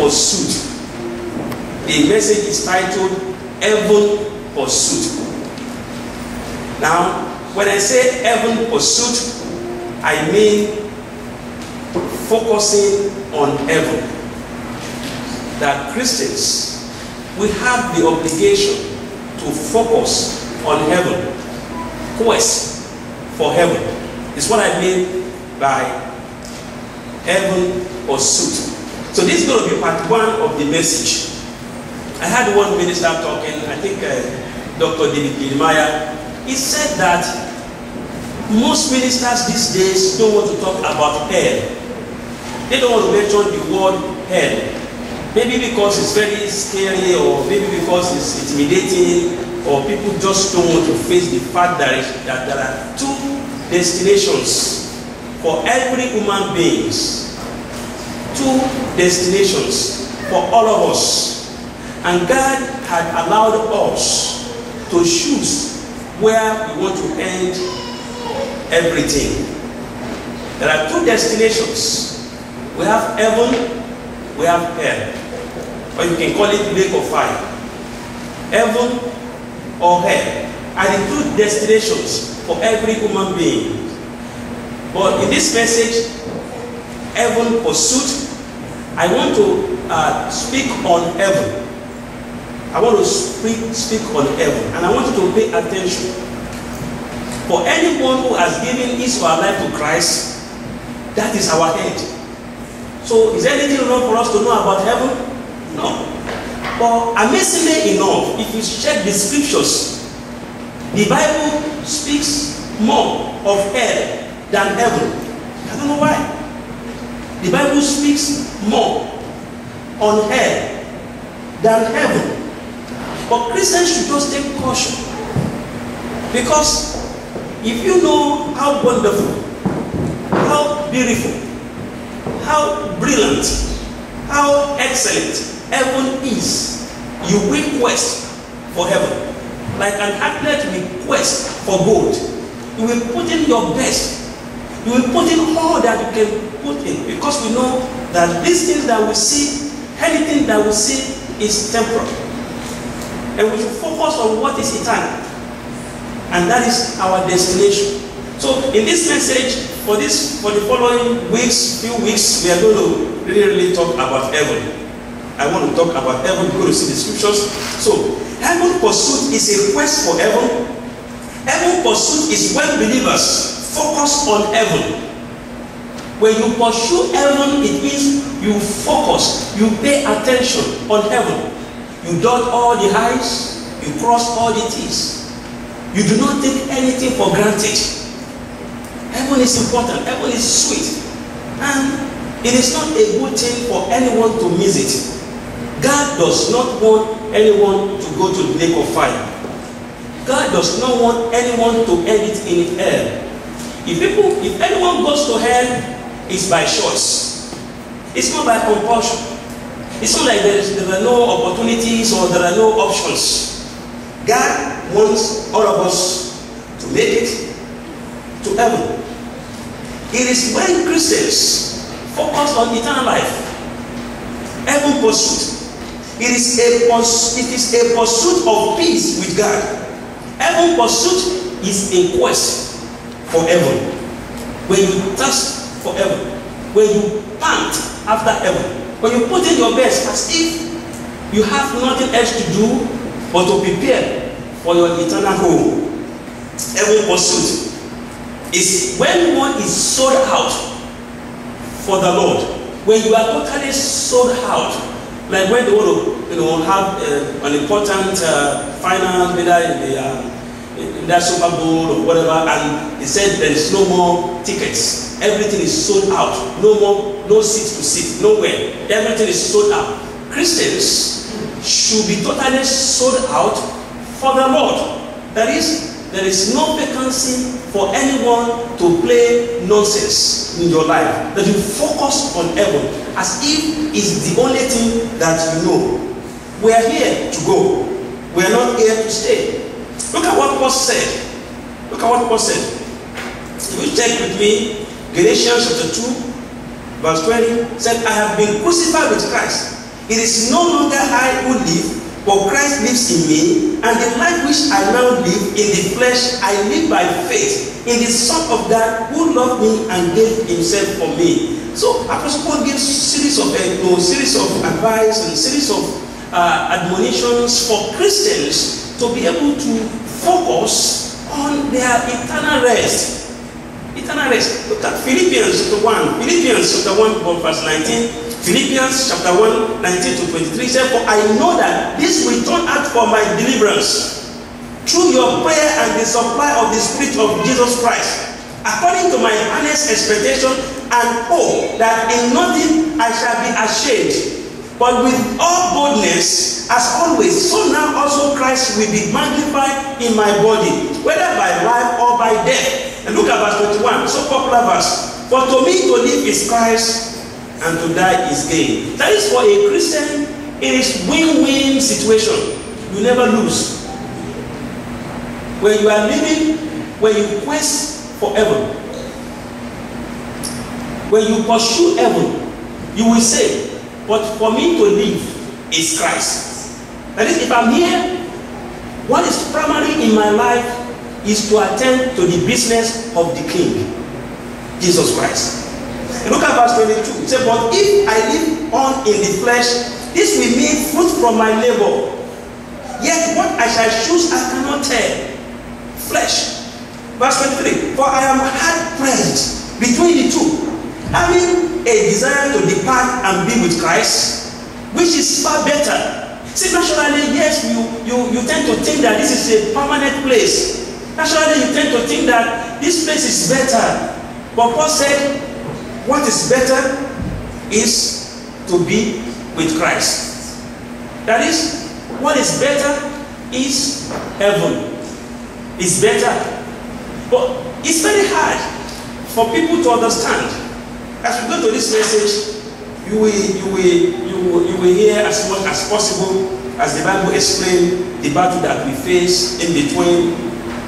Pursuit. The message is titled Heaven Pursuit. Now, when I say heaven pursuit, I mean focusing on heaven. That Christians, we have the obligation to focus on heaven. Quest for heaven is what I mean by heaven pursuit. So this is going to be part one of the message. I had one minister talking, I think Dr. David Jeremiah. He said that most ministers these days don't want to talk about hell. They don't want to mention the word hell. Maybe because it's very scary, or maybe because it's intimidating, or people just don't want to face the fact that there are two destinations for every human being. Two destinations for all of us. And God had allowed us to choose where we want to end everything. There are two destinations. We have heaven, we have hell. Or you can call it lake of fire. Heaven or hell are the two destinations for every human being. But in this message, Heaven Pursuit, I want to speak on heaven. I want to speak on heaven, and I want you to pay attention. For anyone who has given his or her life to Christ, that is our head. So is there anything wrong for us to know about heaven? No. But amazingly enough, if you check the scriptures, the Bible speaks more of hell than heaven. I don't know why. The Bible speaks more on hell than heaven. But Christians should just take caution. Because if you know how wonderful, how beautiful, how brilliant, how excellent heaven is, you will quest for heaven. Like an athlete will quest for gold. You will put in your best. You will put in all that you can put in. Because we know that these things that we see, anything that we see is temporal. And we should focus on what is eternal. And that is our destination. So in this message, for the following few weeks, we are going to really talk about heaven. I want to talk about heaven. We're going to see the scriptures. So, heaven pursuit is a quest for heaven. Heaven pursuit is when believers focus on heaven. When you pursue heaven, it means you focus, you pay attention on heaven. You dot all the I's, you cross all the T's. You do not take anything for granted. Heaven is important, heaven is sweet. And it is not a good thing for anyone to miss it. God does not want anyone to go to the lake of fire. God does not want anyone to end it in hell. If anyone goes to hell, it's by choice. It's not by compulsion. It's not like there are no opportunities or there are no options. God wants all of us to make it to heaven. It is when Christians focus on eternal life, heaven pursuit. It is a pursuit of peace with God. Heaven pursuit is a quest for heaven. When you thirst for heaven, when you pant after heaven, when you put in your best as if you have nothing else to do but to prepare for your eternal home. Heaven pursuit is when one is sold out for the Lord. When you are totally sold out, like when they want to have an important final, whether in that Super Bowl or whatever, and they said there is no more tickets. Everything is sold out. No seats to sit, nowhere. Everything is sold out. Christians should be totally sold out for the Lord. There is no vacancy for anyone to play nonsense in your life. That you focus on heaven as if it's the only thing that you know. We are here to go. We are not here to stay. Look at what Paul said. Look at what Paul said. If you check with me, Galatians chapter 2, verse 20 said, I have been crucified with Christ. It is no longer I who live, but Christ lives in me, and the life which I now live in the flesh, I live by faith in the Son of God who loved me and gave himself for me. So Apostle Paul gives series of advice and series of admonitions for Christians to be able to focus on their eternal rest. Eternal rest. Look at Philippians chapter 1. Philippians chapter 1 verse 19. Philippians chapter 1, 19 to 23 says, for I know that this will turn out for my deliverance through your prayer and the supply of the Spirit of Jesus Christ, according to my earnest expectation and hope that in nothing I shall be ashamed, but with all boldness, as always, so now also Christ will be magnified in my body, whether by life or by death. And look at verse 21, so popular verse. For to me to live is Christ, and to die is gain. That is, for a Christian, it is win-win situation. You never lose. When you are living, when you quest for heaven, when you pursue heaven, you will say, but for me to live is Christ. That is, if I'm here, what is primary in my life is to attend to the business of the King, Jesus Christ. Look at verse 22. It says, but if I live on in the flesh, this will mean fruit from my labor. Yet what I shall choose I cannot tell. Flesh. Verse 23. For I am hard pressed between the two, having a desire to depart and be with Christ, which is far better. See, naturally, yes, you tend to think that this is a permanent place. Naturally, you tend to think that this place is better. But Paul said, what is better is to be with Christ. That is, what is better is heaven. It's better. But it's very hard for people to understand. As we go to this message, you will hear as much as possible as the Bible explains the battle that we face in between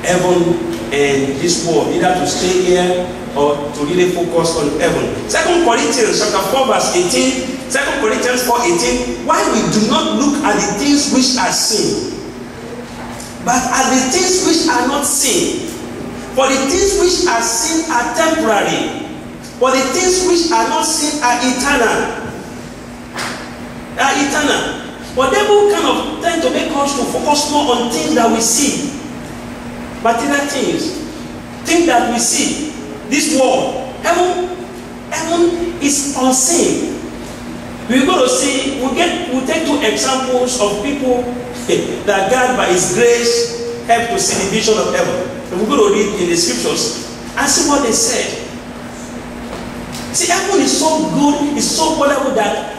heaven and this world, either to stay here or to really focus on heaven. 2 Corinthians chapter 4 verse 18, 2 Corinthians 4:18, why we do not look at the things which are seen, but at the things which are not seen. For the things which are seen are temporary, but the things which are not seen are eternal. They are eternal. But the devil kind of tend to make us to focus more on things that we see. Material things that we see. This world, heaven is unseen. We're going to see, we'll take two examples of people that God by His grace helped to see the vision of heaven. And we're going to read in the scriptures and see what they said. See, heaven is so good, it's so wonderful that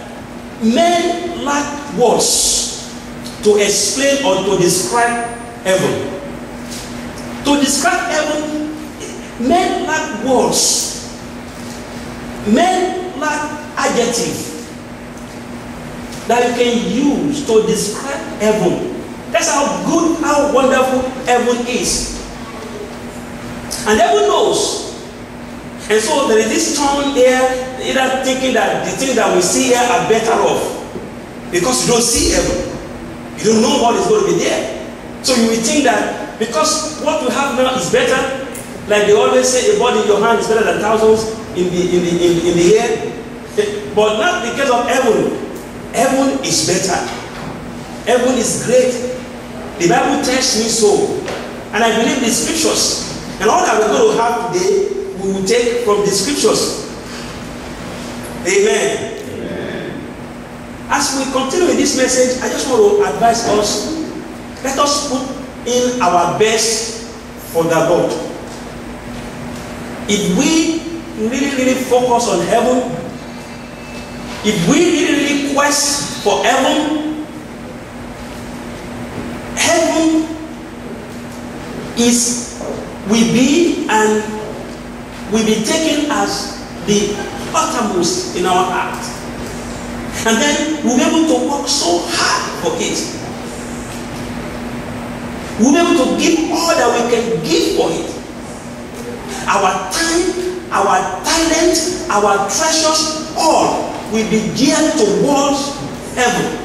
men lack words to explain or to describe heaven. To describe heaven, men lack words. Men lack adjective that you can use to describe heaven. That's how good, how wonderful heaven is. And heaven knows. And so there is this turn here, either thinking that the things that we see here are better off. Because you don't see heaven. You don't know what is going to be there. So you will think that because what we have now is better, like they always say, a body in your hand is better than thousands in the air. But not in the case of heaven. Heaven is better. Heaven is great. The Bible tells me so. And I believe the scriptures. And all that we're going to have today, we will take from the scriptures. Amen. As we continue with this message, I just want to advise us, let us put in our best for the Lord. If we really focus on heaven, if we really quest for heaven, heaven will be and will be taken as the uttermost in our heart. And then we'll be able to work so hard for it. We'll be able to give all that we can give for it. Our time, our talent, our treasures, all will be geared towards heaven.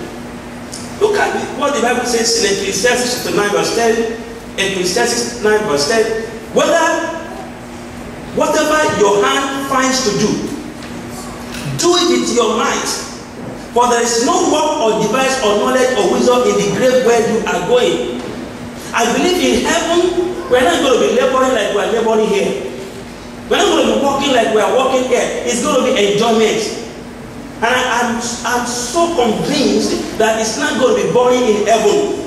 Look at what the Bible says in Ecclesiastes 9 verse 10. Ecclesiastes 9 verse 10. Whatever your hand finds to do it with your might. For there is no work or device or knowledge or wisdom in the grave where you are going. I believe in heaven, we're not going to be laboring like we're laboring here. We're not going to be walking like we're walking here. It's going to be enjoyment. And I'm so convinced that it's not going to be boring in heaven.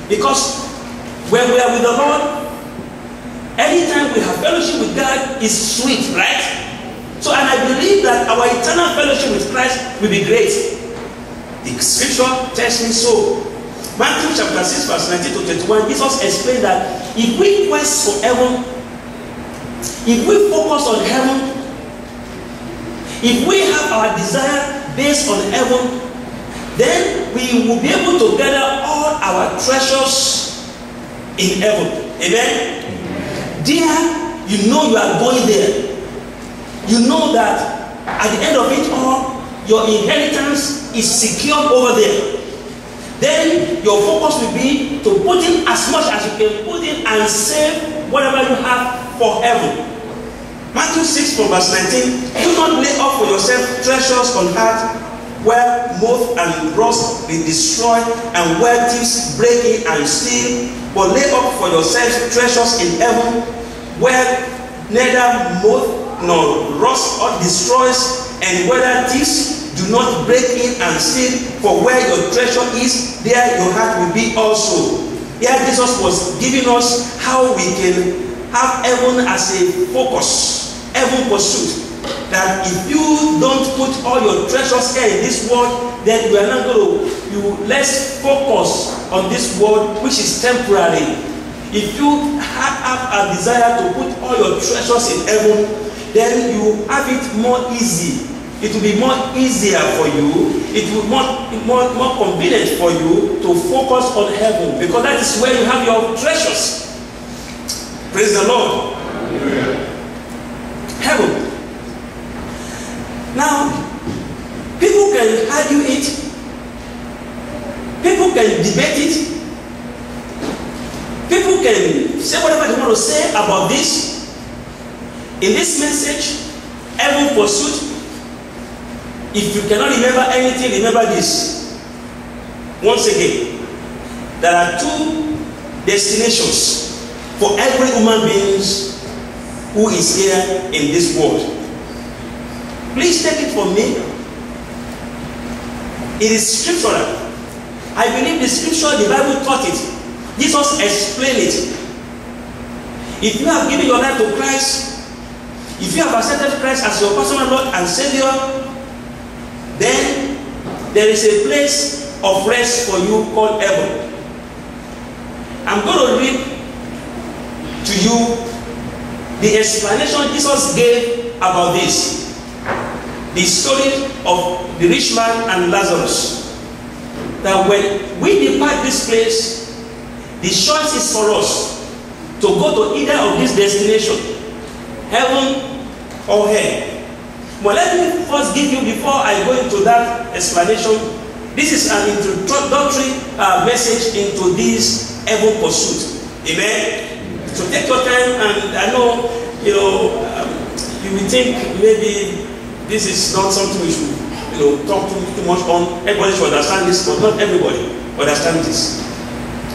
Because when we are with the Lord, anytime we have fellowship with God is sweet, right? So, and I believe that our eternal fellowship with Christ will be great. The scripture tells me so. Matthew chapter 6 verse 19 to 21, Jesus explained that if we quest for heaven, if we focus on heaven, if we have our desire based on heaven, then we will be able to gather all our treasures in heaven. Amen? There, you know you are going there. You know that at the end of it all, your inheritance is secured over there. Then your focus will be to put in as much as you can put in and save whatever you have for heaven. Matthew 6 from verse 19. Do not lay up for yourself treasures on earth where moth and rust will destroy and where thieves break in and steal, but lay up for yourselves treasures in heaven where neither moth nor rust or destroys, and whether thieves do not break in and steal. For where your treasure is, there your heart will be also. Here Jesus was giving us how we can have heaven as a focus, heaven pursuit. That if you don't put all your treasures here in this world, then you are not going to, let's focus on this world which is temporary. If you have a desire to put all your treasures in heaven, then you have it more easy. It will be more easier for you. It will be more convenient for you to focus on heaven, because that is where you have your treasures. Praise the Lord. Heaven. Now, people can argue it. People can debate it. People can say whatever they want to say about this. In this message, heaven pursuit, if you cannot remember anything, remember this. Once again, there are two destinations for every human being who is here in this world. Please take it from me. It is scriptural. I believe the scripture, the Bible taught it. Jesus explained it. If you have given your life to Christ, if you have accepted Christ as your personal Lord and Savior, then there is a place of rest for you called heaven. I'm going to read to you the explanation Jesus gave about this. The story of the rich man and Lazarus. That when we depart this place, the choice is for us to go to either of these destinations, heaven or hell. But let me first give you, before I go into that explanation, this is an introductory message into this heaven pursuit. Amen? So take your time, and I know, you will think maybe this is not something we should, talk too much on. Everybody should understand this, but not everybody understands this.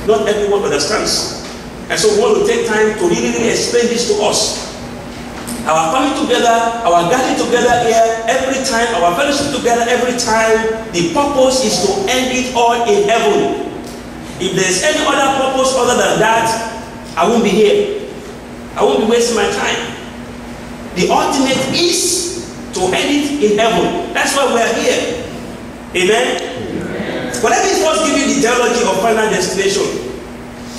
Not everyone understands. And so we want to take time to really explain this to us. Our coming together, our gathering together here every time, our fellowship together every time, the purpose is to end it all in heaven. If there's any other purpose other than that, I won't be here. I won't be wasting my time. The ultimate is to end it in heaven. That's why we are here. Amen? But let me first give you the theology of final destination.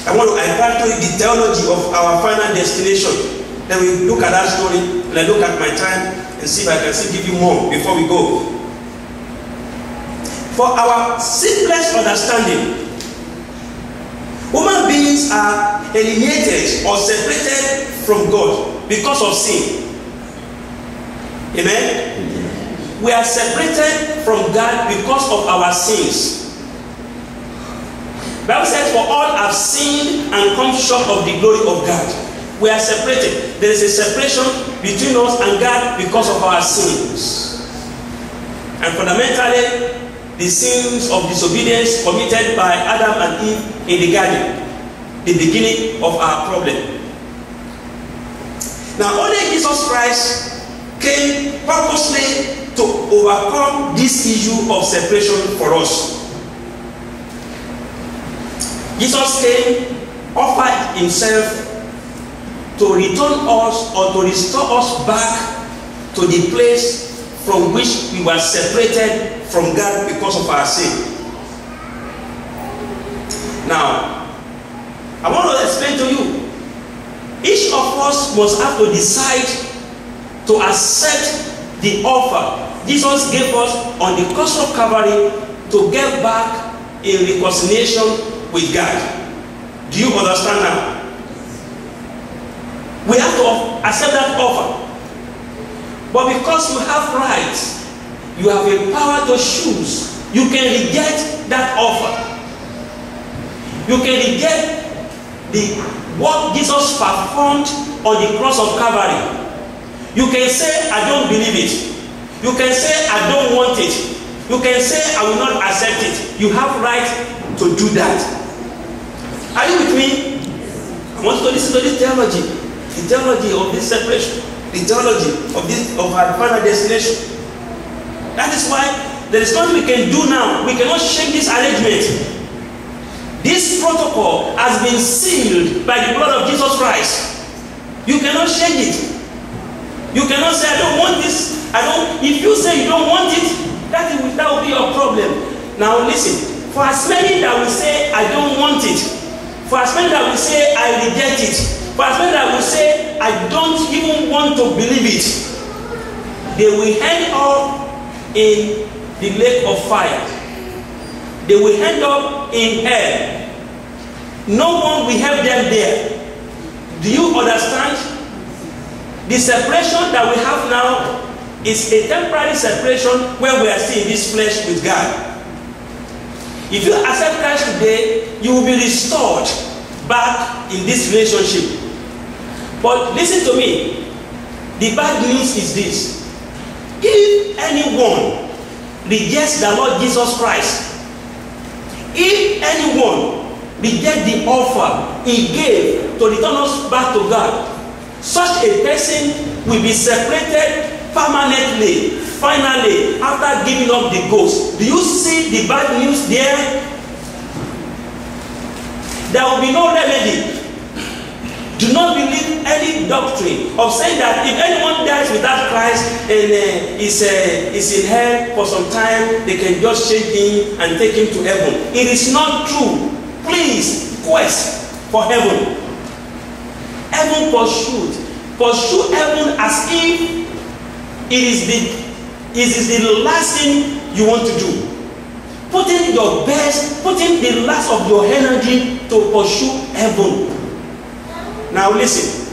I want to impart to you the theology of our final destination. Then we look at that story, and I look at my time and see if I can still give you more before we go. For our simplest understanding, human beings are alienated or separated from God because of sin. Amen? we are separated from God because of our sins. The Bible says, for all have sinned and come short of the glory of God. We are separated. There is a separation between us and God because of our sins. And fundamentally, the sins of disobedience committed by Adam and Eve in the garden, the beginning of our problem. Now, only Jesus Christ came purposely to overcome this issue of separation for us. Jesus came, offered himself to return us or to restore us back to the place from which we were separated from God because of our sin. Now, I want to explain to you, each of us must have to decide to accept the offer Jesus gave us on the cross of Calvary to get back in reconciliation with God. Do you understand now? We have to accept that offer. But because you have rights, you have a power to choose. You can reject that offer. You can reject what Jesus performed on the cross of Calvary. You can say, I don't believe it. You can say, I don't want it. You can say, I will not accept it. You have right to do that. Are you with me? I want you to listen to this theology. The theology of this separation. The theology of our final destination. That is why there is nothing we can do now. We cannot change this arrangement. This protocol has been sealed by the blood of Jesus Christ. You cannot change it. You cannot say, I don't want this. If you say you don't want it, that will be your problem. Now listen. For as many that will say, I don't want it. For as many that will say, I reject it. For as many that will say, I don't even want to believe it, they will end up in the lake of fire. They will end up in hell. No one will help them there. Do you understand? The separation that we have now is a temporary separation where we are still in this flesh with God. If you accept Christ today, you will be restored back in this relationship. But listen to me. The bad news is this. If anyone rejects the Lord Jesus Christ, if anyone rejects the offer he gave to return us back to God, such a person will be separated permanently, finally, after giving up the ghost. Do you see the bad news there? There will be no remedy. Do not believe any doctrine of saying that if anyone dies without Christ and is in hell for some time, they can just shake him and take him to heaven. It is not true. Please quest for heaven. Heaven pursued. Pursue heaven as if it is the last thing you want to do. Put in your best, put in the last of your energy to pursue heaven. Now listen.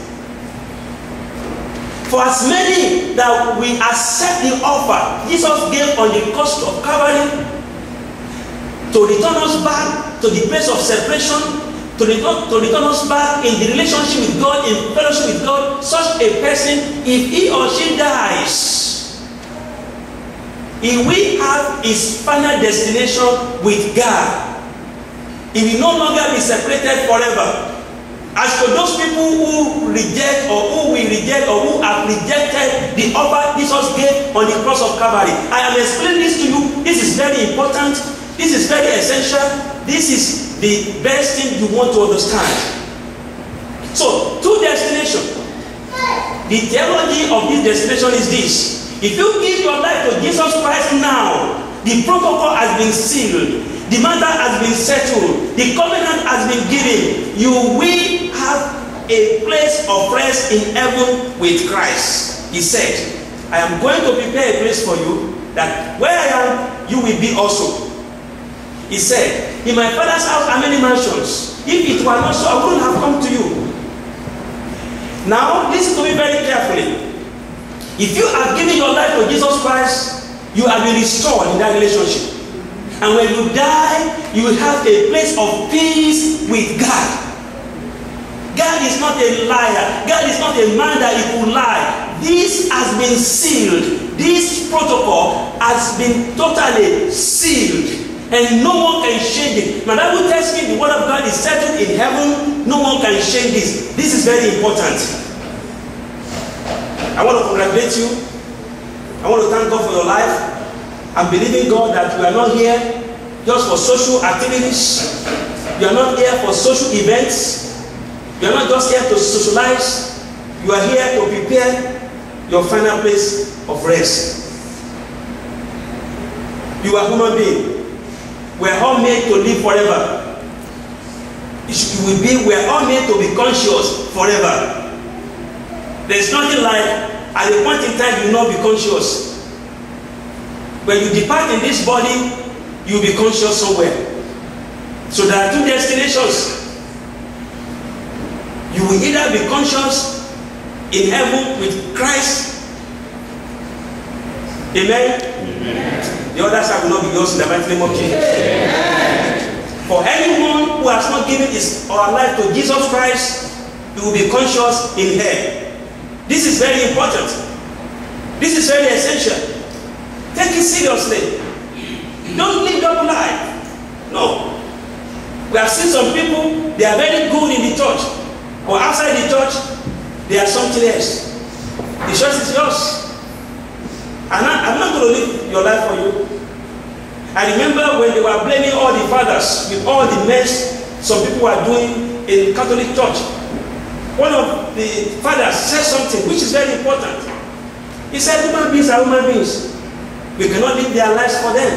For as many that we accept the offer Jesus gave on the cross of Calvary to return us back to the place of separation, to return us back in the relationship with God, in fellowship with God, such a person, if he or she dies, he will have his final destination with God. He will no longer be separated forever. As for those people who reject or who will reject or who have rejected the offer Jesus gave on the cross of Calvary, I am explaining this to you. This is very important. This is very essential. This is the best thing you want to understand. So, two destinations. The theology of this destination is this. If you give your life to Jesus Christ now, the protocol has been sealed. The matter has been settled. The covenant has been given. You will have a place of rest in heaven with Christ. He said, I am going to prepare a place for you, that where I am, you will be also. He said, in my Father's house are many mansions. If it were not so, I wouldn't have come to you. Now, listen to me very carefully. If you have given your life to Jesus Christ, You have been restored in that relationship. And when you die, you will have a place of peace with God. God is not a liar. God is not a man that he could lie. This has been sealed. This protocol has been totally sealed. And no one can change it. My Bible tells me the word of God is settled in heaven. No one can change this. This is very important. I want to congratulate you. I want to thank God for your life. I'm believing God that you are not here just for social activities. You are not here for social events. You are not just here to socialize. You are here to prepare your final place of rest. You are human being. We are all made to live forever. We are all made to be conscious forever. There is nothing like at a point in time you will not be conscious. When you depart in this body, you will be conscious somewhere. So there are two destinations. You will either be conscious in heaven with Christ. Amen? Amen. The other side will not be yours in the mighty name of Jesus. Amen. For anyone who has not given his or her life to Jesus Christ, he will be conscious in hell. This is very important. This is very essential. Take it seriously. Don't live double life. No. We have seen some people, they are very good in the church. But outside the church, they are something else. The church is yours. I'm not going to live your life for you. I remember when they were blaming all the fathers with all the mess some people were doing in Catholic church. One of the fathers said something which is very important. He said, human beings are human beings. We cannot live their lives for them.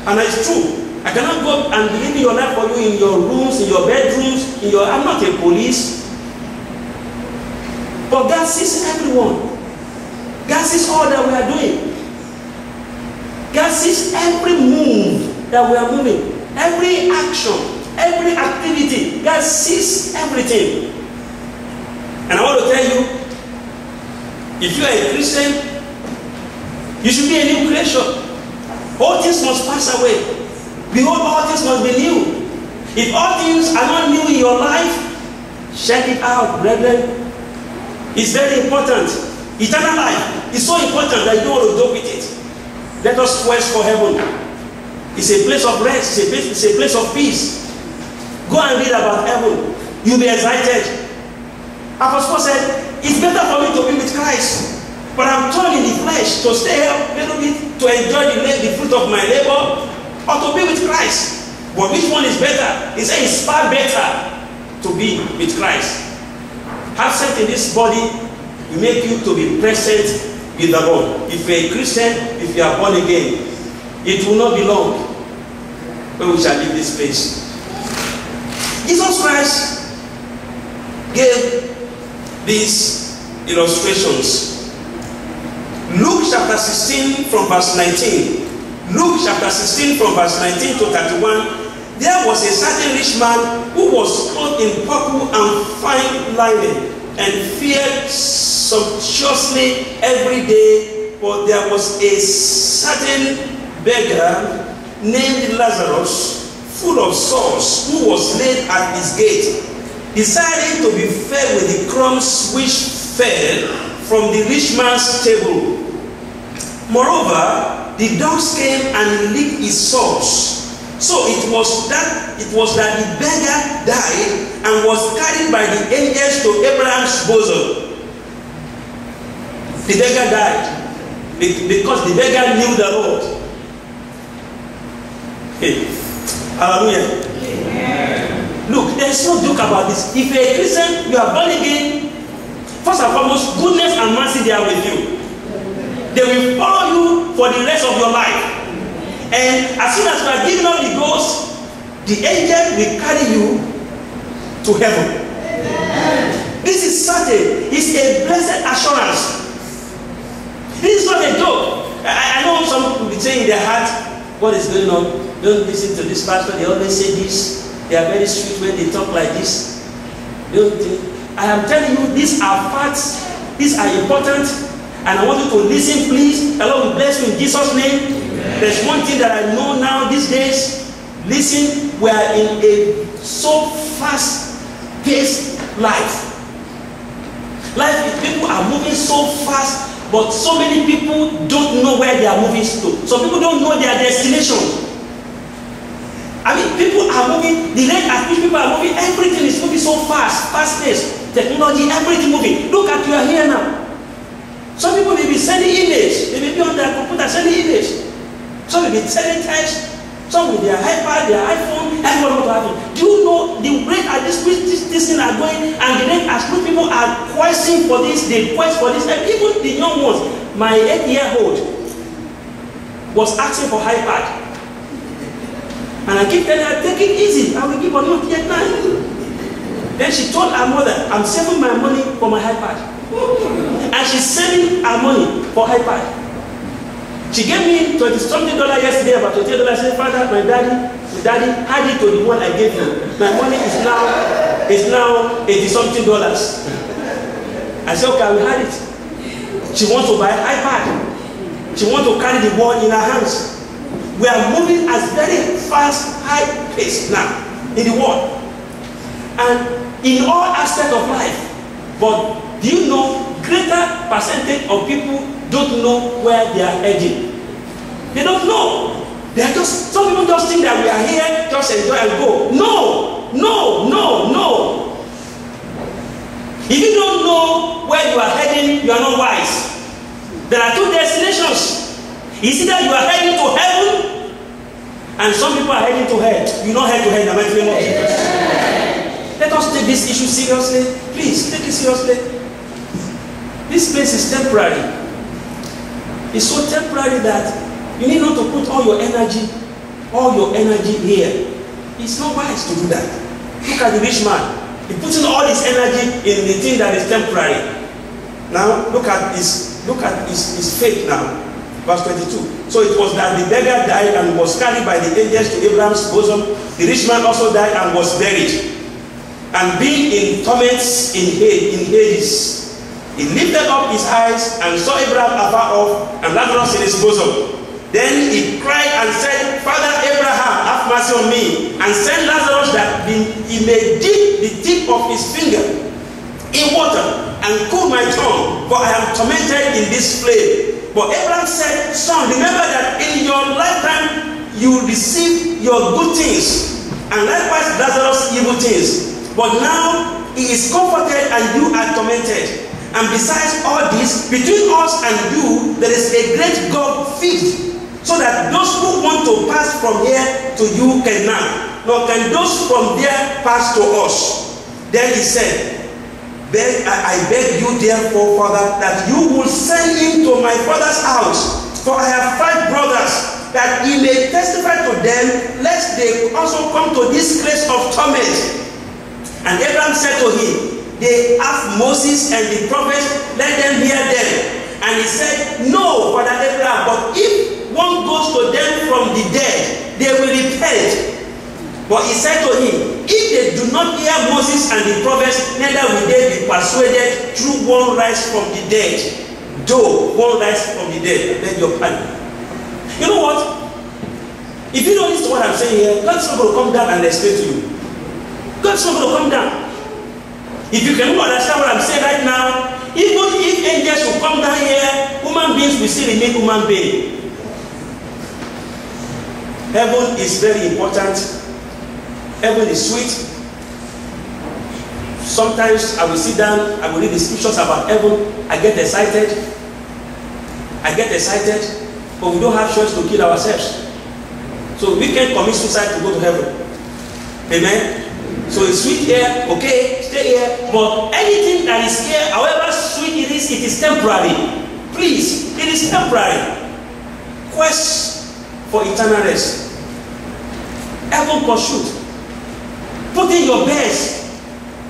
And it's true. I cannot go and live your life for you in your rooms, in your bedrooms, I'm not a police. But God sees everyone. God sees all that we are doing. God sees every move that we are moving. Every action, every activity. God sees everything. And I want to tell you, if you are a Christian, you should be a new creation. All things must pass away. Behold, all things must be new. If all things are not new in your life, check it out, brethren. It's very important. Eternal life is so important that you don't want to joke with it. Let us quest for heaven. It's a place of rest. It's a place of peace. Go and read about heaven. You'll be excited. Apostle Paul said, it's better for me to be with Christ. But I'm torn in the flesh to stay here a little bit, to enjoy the fruit of my labor, or to be with Christ. But which one is better? He said it's far better to be with Christ. Absent in this body will make you to be present with the Lord. If you're a Christian, if you are born again, it will not be long when we shall leave this place. Jesus Christ gave these illustrations. Luke chapter 16 from verse 19. Luke chapter 16 from verse 19 to 31. There was a certain rich man who was clothed in purple and fine linen and fared sumptuously every day. But there was a certain beggar named Lazarus, full of sores, who was laid at his gate, desiring to be fed with the crumbs which fell from the rich man's table. Moreover, the dogs came and licked his sores. So it was that the beggar died and was carried by the angels to Abraham's bosom. The beggar died because the beggar knew the Lord. Hey. Hallelujah. Amen. Look, there's no joke about this. If you're a Christian, you are born again. First and foremost, goodness and mercy, they are with you. They will follow you for the rest of your life. And as soon as you are giving up the ghost, the angel will carry you to heaven. Amen. This is certain. It's a blessed assurance. This is not a joke. I know some people will be saying in their heart, what is going on? Don't listen to this pastor. They always say this. They are very sweet when they talk like this. Don't think. I am telling you, these are facts. These are important. And I want you to listen, please. The Lord will bless you in Jesus' name. Amen. There's one thing that I know now these days. Listen, we are in a so fast-paced life. People are moving so fast, but so many people don't know where they are moving to. Some people don't know their destination. I mean, people are moving, the rate at which people are moving, everything is moving so fast, fast-paced. Technology, everything moving. Look at you are here now. Some people may be sending emails. They may be on their computer sending emails. Some may be sending text. Some with their iPad, their iPhone, everyone will have it. Do you know the rate at this thing are going, and the rate as people are questing for this, they quest for this, and even the young ones. My 8-year-old was asking for iPad. And I keep telling her, take it easy. I will give her not yet 9. Then she told her mother, I'm saving my money for my iPad. And she's saving her money for iPad. She gave me $20-something yesterday, about $28. I said, Father, my daddy, add it to the one I gave you. My money is now $80-something. I said, okay, I will add it. She wants to buy an iPad. She wants to carry the world in her hands. We are moving at very fast, high pace now in the world. And in all aspects of life. But do you know, greater percentage of people don't know where they are heading. They don't know. They are just, some people just think that we are here, just enjoy and go. No, no, no, no. If you don't know where you are heading, you are not wise. There are two destinations. It's either you are heading to heaven, and some people are heading to hell. You don't head to hell in the mighty name of Jesus. Let us take this issue seriously. Please, take it seriously. This place is temporary. It's so temporary that you need not to put all your energy here. It's not wise to do that. Look at the rich man. He's putting all his energy in the thing that is temporary. Now look at his faith now. Verse 22. So it was that the beggar died and was carried by the angels to Abraham's bosom. The rich man also died and was buried. And being in torments in Hades, he lifted up his eyes and saw Abraham afar off and Lazarus in his bosom. Then he cried and said, Father Abraham, have mercy on me, and send Lazarus that he may dip the tip of his finger in water and cool my tongue, for I am tormented in this flame. But Abraham said, Son, remember that in your lifetime you received your good things, and likewise Lazarus evil things. But now he is comforted and you are tormented. And besides all this, between us and you, there is a great gulf fixed, so that those who want to pass from here to you cannot, nor can those from there pass to us. Then he said, I beg you therefore, Father, that you will send him to my father's house, for I have 5 brothers, that he may testify to them, lest they also come to this place of torment. And Abraham said to him, they have Moses and the prophets, let them hear them. And he said, no, Father Abraham, but if one goes to them from the dead, they will repent. But he said to him, if they do not hear Moses and the prophets, neither will they be persuaded through one rise from the dead. Though one rise from the dead, beg your pardon. You know what? If you don't listen to what I'm saying here, God's not going to come down and explain to you. God's not going to come down. If you can understand what I'm saying right now, even if angels will come down here, human beings will still remain human beings. Heaven is very important. Heaven is sweet. Sometimes I will sit down, I will read the scriptures about heaven, I get excited, but we don't have choice to kill ourselves. So we can commit suicide to go to heaven. Amen? So it's sweet here, okay, stay here. But anything that is here, however sweet it is temporary. Please, it is temporary. Quest for eternal rest. Heaven pursuit. Put in your best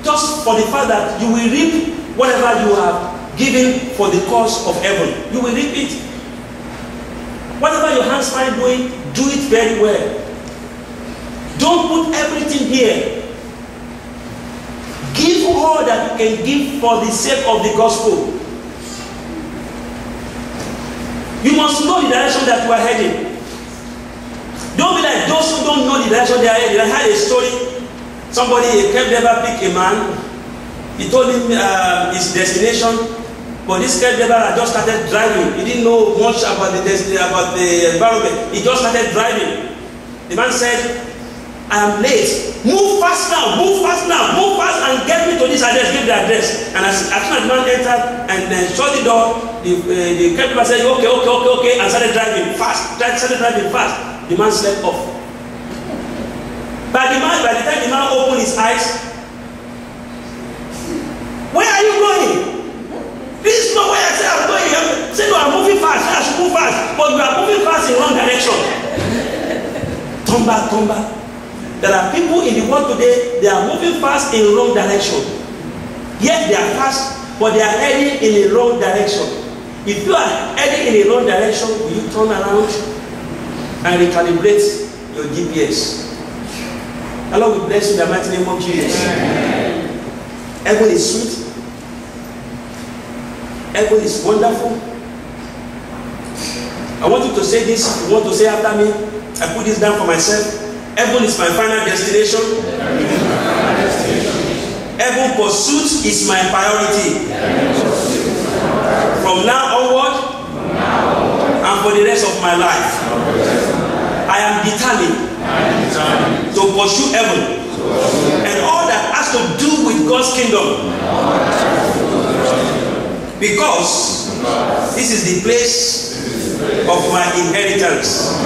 just for the fact that you will reap whatever you have given for the cause of heaven. You will reap it. Whatever your hands find doing, do it very well. Don't put everything here. Give all that you can give for the sake of the gospel. You must know the direction that you are heading. Don't be like those who don't know the direction they are heading. I had a story. Somebody, a cab driver picked a man. He told him his destination, but this cab driver had just started driving. He didn't know much about the environment. He just started driving. The man said, I am late. Move fast now, move fast now, move fast and get me to this address, give the address. And as soon as the man entered and then shut the door, the cab driver said, okay, and started driving fast. The man slept off. By the time the man opened his eyes, where are you going? This is not where I said I'm going. I said, no, I'm moving fast. I should move fast. But you are moving fast in the wrong direction. Turn back. There are people in the world today, they are moving fast in the wrong direction. Yes, they are fast, but they are heading in the wrong direction. If you are heading in the wrong direction, will you turn around and recalibrate your GPS? Allah will bless you in the mighty name of Jesus. Heaven is sweet. Heaven is wonderful. I want you to say this. If you want to say after me, I put this down for myself. Heaven is my final destination. Heaven pursuit is my priority. From now onward and for the rest of my life, I am determined to pursue heaven and all that has to do with God's kingdom, because this is the place of my inheritance.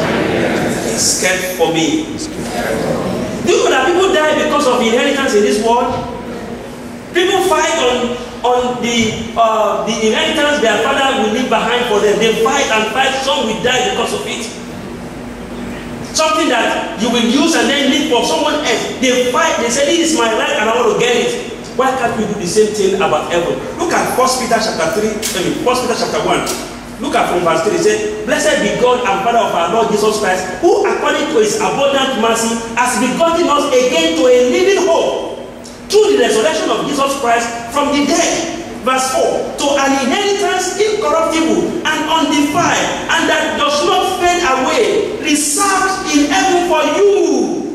It's kept for me. Do you know that people die because of inheritance in this world? People fight on the inheritance their father will leave behind for them. They fight and fight. Some will die because of it. Something that you will use and then leave for someone else. They fight. They say, this is my right and I want to get it. Why can't we do the same thing about heaven? Look at 1 Peter chapter 1. Look at from verse 3. It says, blessed be God and Father of our Lord Jesus Christ, who according to his abundant mercy has begotten us again to a living hope through the resurrection of Jesus Christ from the dead. Verse 4. To an inheritance incorruptible and undefiled, and that does not fade away, reserved in heaven for you.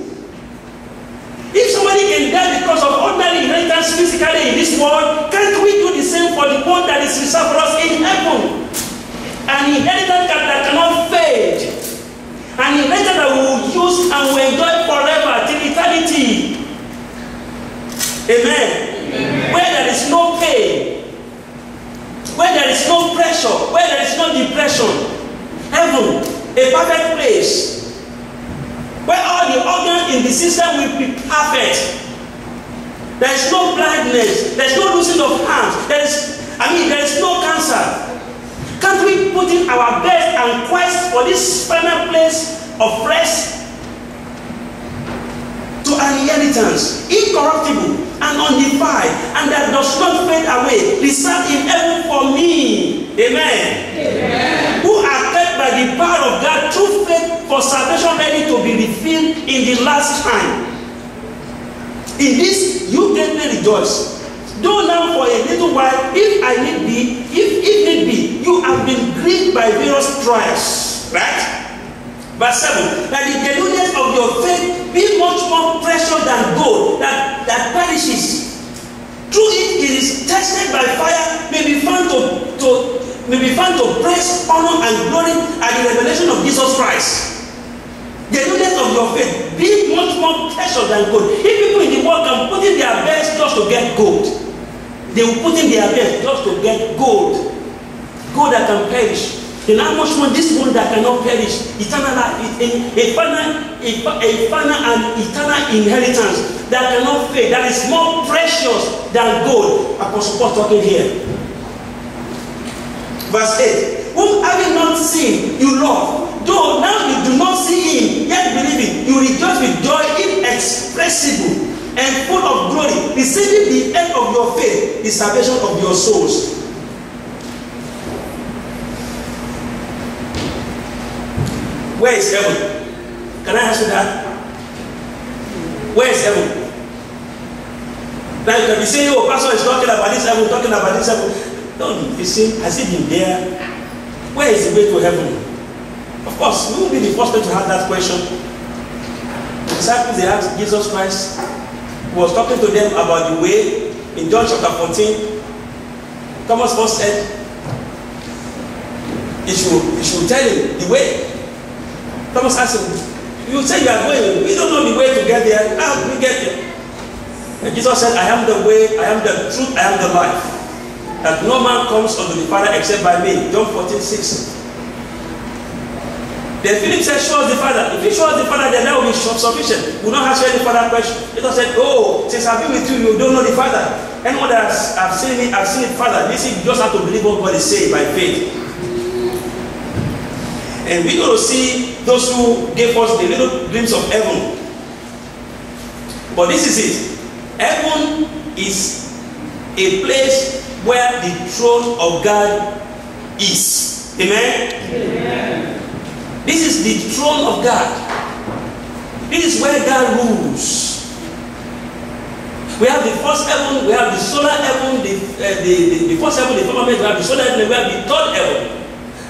If somebody can die because of ordinary inheritance physically in this world, can't we do the same for the one that is reserved for us in heaven? An inheritance that cannot fade. An inheritance that we will use and will enjoy forever till eternity. Amen. Where there is no pain, where there is no pressure, where there is no depression. Heaven, a perfect place, where all the organs in the system will be perfect. There is no blindness, there is no losing of hands, there is no cancer. Can't we put in our best and quest for this final place of rest? To an inheritance, incorruptible and undefiled, and that does not fade away, reserved in heaven for me. Amen. Who are kept by the power of God through faith for salvation, ready to be revealed in the last time. In this you greatly rejoice. Though now for a little while, if need be, you have been grieved by various trials. Right? Verse 7. That the genuineness of your faith be much more precious than gold that perishes. Through it is tested by fire, may be found to praise, honor, and glory at the revelation of Jesus Christ. The genuineness of your faith be much more precious than gold. If people in the world can put in their best just to get gold, they will put in their best just to get gold. Gold that can perish. Then how much more this one that cannot perish? Eternal life, a final and eternal inheritance that cannot fade, that is more precious than gold. Apostle Paul talking here. Verse 8. Whom having not seen, you love. Though now you do not see him, yet believing, you rejoice with joy inexpressible and full of glory, receiving the end of your faith, the salvation of your souls. Where is heaven? Can I ask you that? Where is heaven? Now you can be saying, oh, pastor is talking about this heaven, talking about this heaven. Don't you see, has it been there? where is the way to heaven? Of course, we will be the first person to have that question. The disciples, they asked Jesus Christ, who was talking to them about the way in John chapter 14. Thomas first said, he should tell him the way. Thomas asked him, you say you are going, we don't know the way to get there. How do we get there? And Jesus said, I am the way, I am the truth, I am the life. That no man comes unto the Father except by me. John 14:6. Then Philip said, show us the Father. If you show us the Father, then that will be sufficient. We don't have to any further question. Jesus said, oh, since I've been with you, you don't know the Father. Anyone that I've seen it, I've seen the Father. This is, you just have to believe what God is saying by faith. And we're going to see those who gave us the little glimpse of heaven. But this is it. Heaven is a place where the throne of God is. Amen? Amen. This is the throne of God. This is where God rules. We have the first heaven, we have the solar heaven, the first heaven, the firmament, we have the solar heaven, we have the third heaven.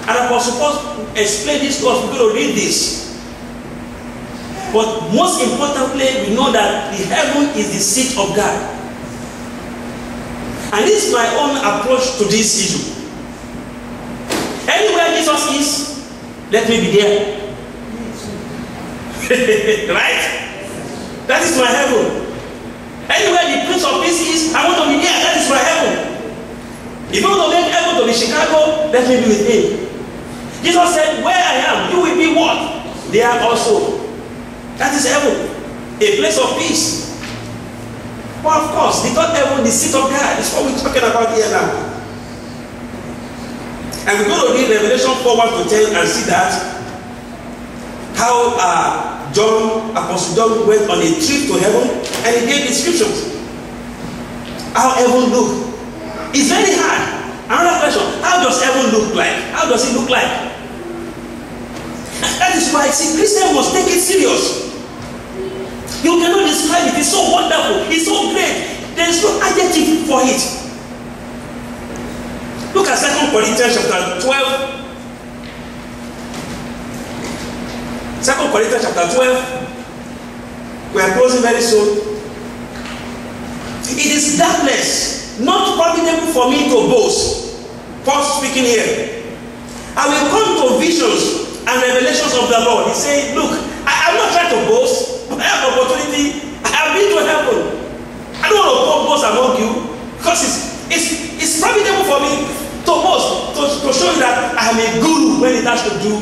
And Apostle Paul explained this to us. We're going to read this. But most importantly, we know that the heaven is the seat of God. And this is my own approach to this issue. Anywhere Jesus is, let me be there. Right? That is my heaven. Anywhere the Prince of Peace is, I want to be there. That is my heaven. If you want to make heaven to be Chicago, let me be with him. Jesus said, where I am, you will be what? There also. That is heaven. A place of peace. But of course, the third heaven, the seat of God, is what we're talking about here now. And we're going to read Revelation 4:1-10 and see that how Apostle John went on a trip to heaven and he gave descriptions. How heaven look. It's very hard. Another question, how does heaven look like? How does it look like? That is why, see, Christians must take it serious. You cannot describe it. It's so wonderful. It's so great. There is no adjective for it. Look at 2 Corinthians chapter 12. 2 Corinthians chapter 12. We are closing very soon. It is darkness, not profitable for me to boast. Paul speaking here. I will come to visions and revelations of the Lord. He said, look, I'm not trying to boast, but I have an opportunity. I have been to heaven. I don't want to boast among you because it's profitable for me to boast, to show you that I am a guru when it has to do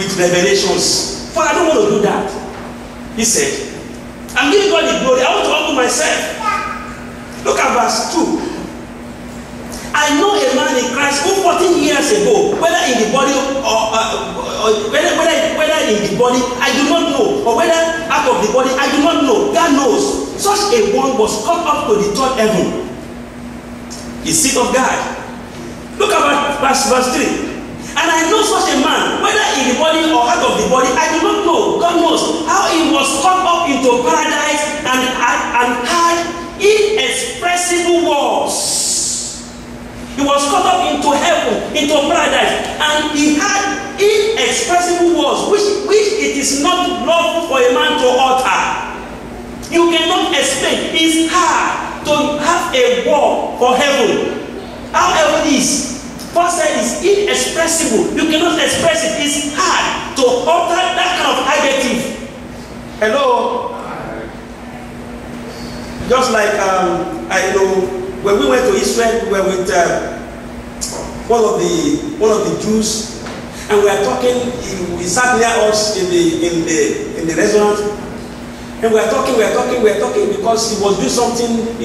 with revelations. But I don't want to do that. He said, I'm giving God the glory. I want to humble myself. Look at verse 2. I know a man in Christ who 14 years ago, whether in the body or whether in the body, I do not know, or whether out of the body, I do not know. God knows. Such a one was caught up to the third heaven, the seat of God. Look at verse 3. And I know such a man, whether in the body or out of the body, I do not know. God knows how he was caught up into paradise and had inexpressible words. He was caught up into heaven, into paradise, and he had inexpressible words, which it is not lawful for a man to utter. You cannot explain. It's hard to have a word for heaven. How heaven is. Paul said it's inexpressible. You cannot express it. It's hard to utter that kind of adjective. Hello? Just like I know. When we went to Israel, we were with one of the Jews, and we were talking. He sat near us in the restaurant, and we were talking because he was doing something,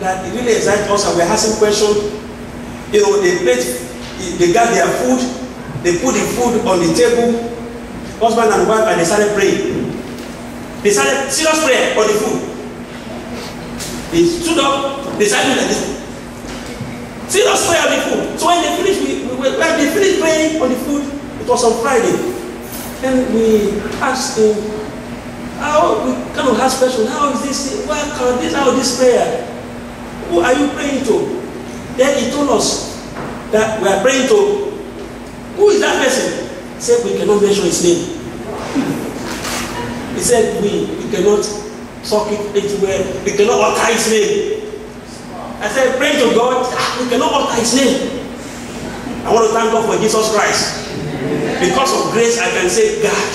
that really excited us, and we were asking questions. They got their food, they put the food on the table, husband and wife, and they started praying. They started serious prayer on the food. They stood up. They started like this. Serious prayer on the food. So when they finished praying on the food, it was on Friday. Then we asked him, we kind of asked questions. How is this? How is this prayer? Who are you praying to? Then he told us that we are praying to Who is that person? He said, we cannot mention his name. He said, we cannot talk it anywhere. We cannot utter his name. I said, pray to God. We cannot utter his name. I want to thank God for Jesus Christ. Because of grace, I can say God.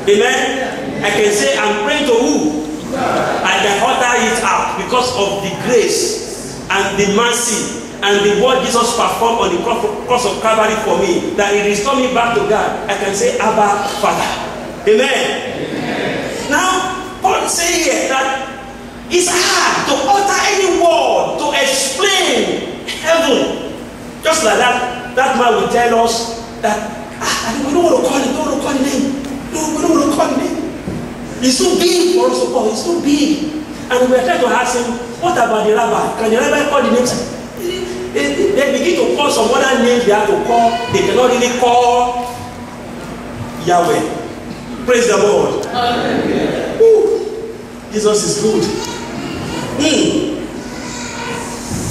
Amen. I can say, I'm praying to who? I can utter it out because of the grace and the mercy and the word Jesus performed on the cross of Calvary for me, that He restored me back to God. I can say, Abba, Father. Amen. Now, Paul is saying here that it's hard to utter any word to explain heaven. Just like that man will tell us that we don't want to call him, don't want to call his name. No, we don't want to call his name. It's too big for us to call. It's too big. And we are trying to ask him, what about the rabbi? Can the rabbi call the names? They begin to call some other names they have to call. They cannot really call Yahweh. Praise the Lord. Jesus is good.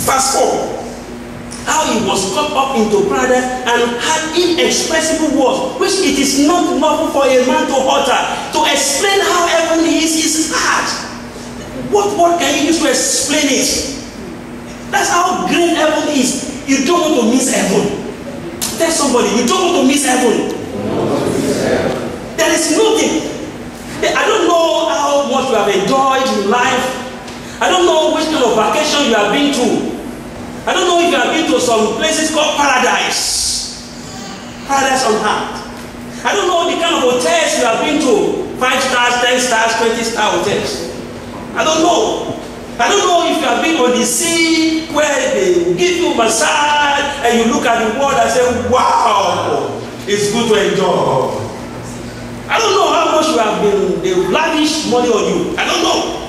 Verse 4. How he was caught up into paradise and had inexpressible words, which it is not lawful for a man to utter. To explain how heaven is hard. What word can you use to explain it? That's how great heaven is. You don't want to miss heaven. Tell somebody, you don't want to miss heaven. There is nothing. I don't know how much you have enjoyed in life. I don't know which kind of vacation you have been to. I don't know if you have been to some places called paradise. Paradise on earth. I don't know the kind of hotels you have been to. 5 stars, 10 stars, 20-star hotels. I don't know. I don't know if you have been on the sea where they give you massage and you look at the world and say, wow, it's good to enjoy. I don't know how much you have been, they lavish money on you. I don't know.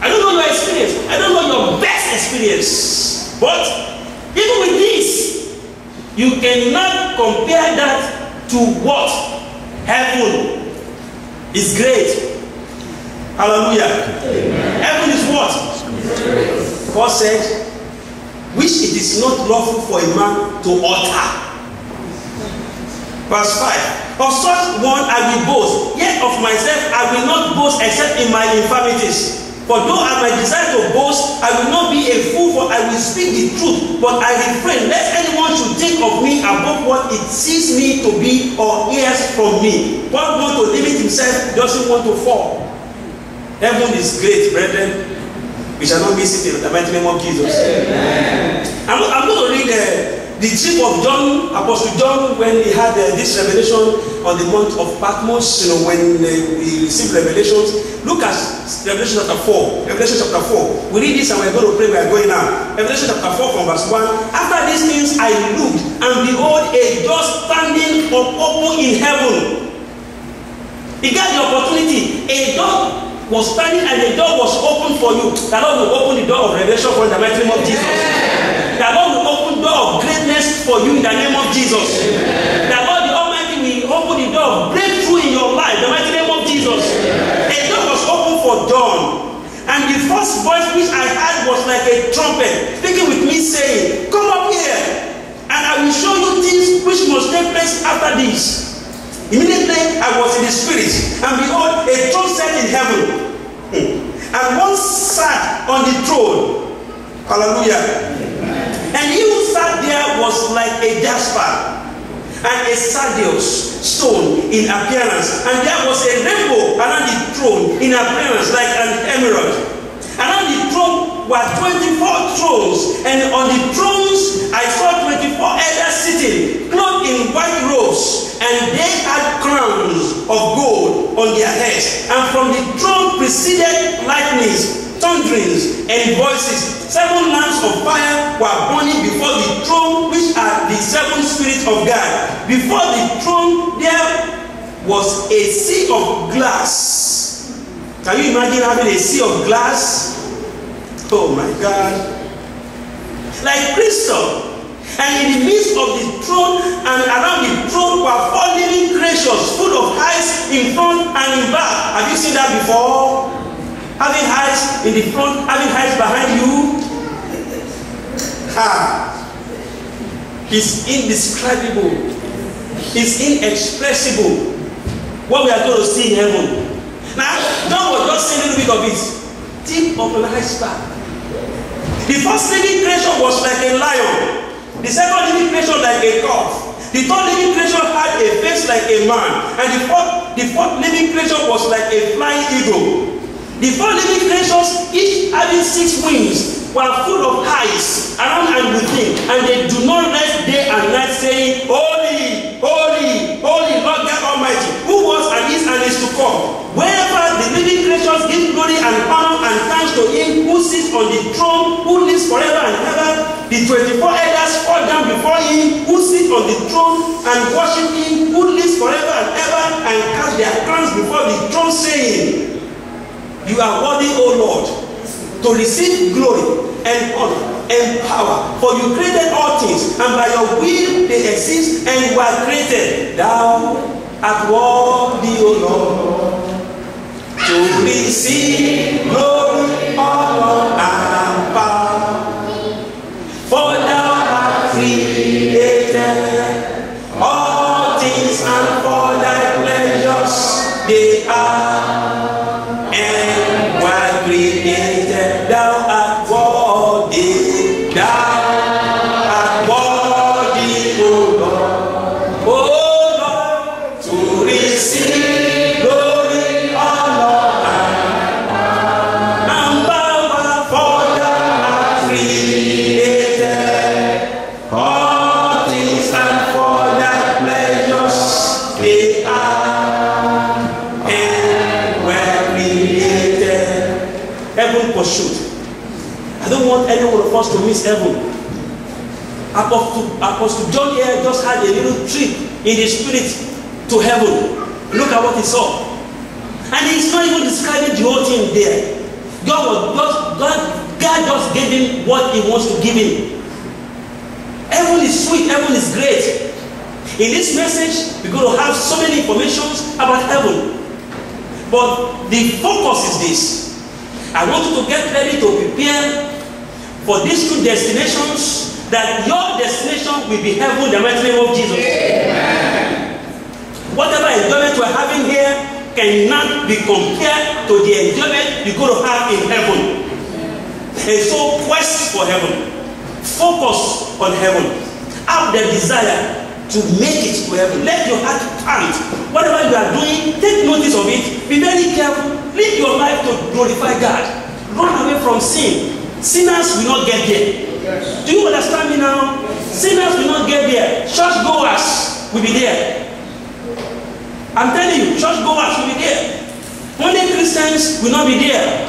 I don't know your experience. I don't know your best experience. But even with this, you cannot compare that to what? Heaven is great. Hallelujah. Amen. Heaven is what? God said, which it is not lawful for a man to utter. Verse 5. Of such one I will boast, yet of myself I will not boast except in my infirmities. For though I might desire to boast, I will not be a fool, for I will speak the truth. But I refrain, lest anyone should think of me above what it sees me to be or hears from me. God wants to limit himself, doesn't want to fall. Heaven is great, brethren. We shall not miss it in the mighty name of Jesus. Amen. I'm going to read the trip of John, Apostle John, when he had this revelation on the month of Patmos, when we received revelations. Look at Revelation chapter 4. Revelation chapter 4. We read this and we're going to pray. We are going now. Revelation chapter 4 from verse 1. After these things I looked, and behold, a door standing open in heaven. He got the opportunity. A door was standing and the door was open for you. The Lord will open the door of revelation for the mighty name of Jesus. The Lord will open the door of greatness for you in the name of Jesus. The Lord the Almighty will open the door of breakthrough in your life, the mighty name of Jesus. A door was open for John. And the first voice which I heard was like a trumpet, speaking with me, saying, come up here, and I will show you things which must take place after this. Immediately I was in the spirit, and behold, a throne set in heaven, and one sat on the throne. Hallelujah. And he who sat there was like a jasper and a sardius stone in appearance, and there was a rainbow around the throne in appearance like an emerald. Around the throne were 24 thrones, and on the thrones I saw 24 elders sitting, clothed in white robes, and they had crowns of gold on their heads. And from the throne proceeded lightnings, thunderings, and voices. 7 lamps of fire were burning before the throne, which are the 7 spirits of God. Before the throne there was a sea of glass. Can you imagine having a sea of glass? Oh my God. Like crystal. And in the midst of the throne and around the throne were 4 living creatures, full of eyes in front and in back. Have you seen that before? Having eyes in the front, having eyes behind you. It's indescribable. is inexpressible. What we are going to see in heaven. Now, John was just saying a little bit of it. Tip of an iceberg. The first living creation was like a lion. The second living creation like a calf. The third living creation had a face like a man. And the fourth living creation was like a flying eagle. The four living creatures, each having 6 wings, were full of eyes around and within, and they do not rest day and night, saying, Holy, holy, holy, Lord God Almighty, who was and is to come. Wherever the living creatures give glory and honor and thanks to him who sits on the throne, who lives forever and ever, the 24 elders fall down before him who sits on the throne and worship him who lives forever and ever, and cast their crowns before the throne, saying, You are worthy, O Lord, to receive glory and honor and power, for you created all things, and by your will they exist and were created. Thou art worthy, O Lord, to receive glory, honor, and power, for thou art created all things, and for thy pleasures they are created. Thou art worthy, thou art worthy, O Lord, to receive glory, honor, and power, for thou art created all things, and for thy pleasures they are and were created. Heaven pursuit. I don't want any one of us to miss heaven. Apostle John here just had a little trip in the spirit to heaven. Look at what he saw. And he's not even describing the whole thing there. God just gave him what he wants to give him. Heaven is sweet, heaven is great. In this message, we're going to have so many informations about heaven. But the focus is this. I want you to get ready to prepare for these 2 destinations, that your destination will be heaven in the mighty name of Jesus. Amen. Whatever enjoyment we're having here cannot be compared to the enjoyment you're going to have in heaven. And so quest for heaven. Focus on heaven. Have the desire to make it to heaven. Let your heart pant. Whatever you are doing, take notice of it. Be very careful. Live your life to glorify God. Run away from sin. Sinners will not get there. Yes. Do you understand me now? Sinners will not get there. Church goers will be there. I'm telling you, church goers will be there. Only Christians will not be there.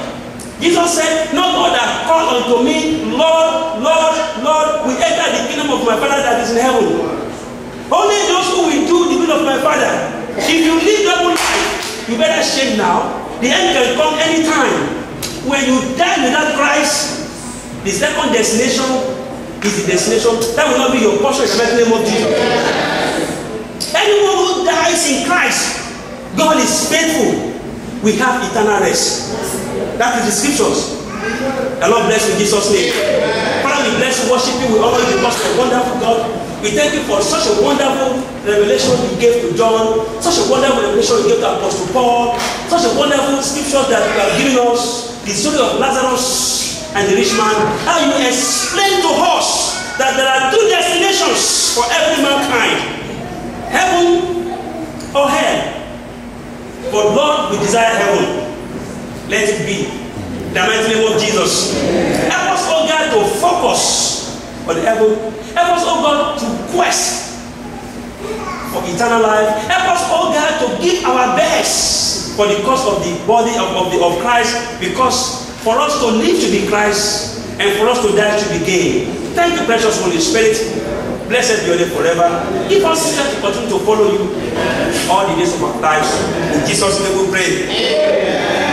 Jesus said, "Not all that call unto me, Lord, Lord, Lord, will enter the kingdom of my Father that is in heaven. Only those who will do the will of my Father." If you live double life, you better shake now. The end can come anytime. When you die without Christ, the second destination is the destination that will not be your portion in the mighty name of Jesus. Anyone who dies in Christ, God is faithful. We have eternal rest. That is the scriptures. The Lord bless you in Jesus' name. Father, we bless you, worship you, we honor you because you're a wonderful God. We thank you for such a wonderful revelation you gave to John, such a wonderful revelation you gave to Apostle Paul, such a wonderful scripture that you have given us, the story of Lazarus and the rich man. How you explain to us that there are 2 destinations for every mankind, heaven or hell. But Lord, we desire heaven. Let it be. In the mighty name of Jesus. Help us, oh God, to focus on heaven. Help us, oh God, to quest for eternal life. Help us, oh God, to give our best for the cause of the body of Christ, because for us to live to be Christ and for us to die to be gain. Thank you, precious Holy Spirit. Blessed be your name forever. Give us strength to continue to follow you all the days of our lives. In Jesus' name we pray. Amen.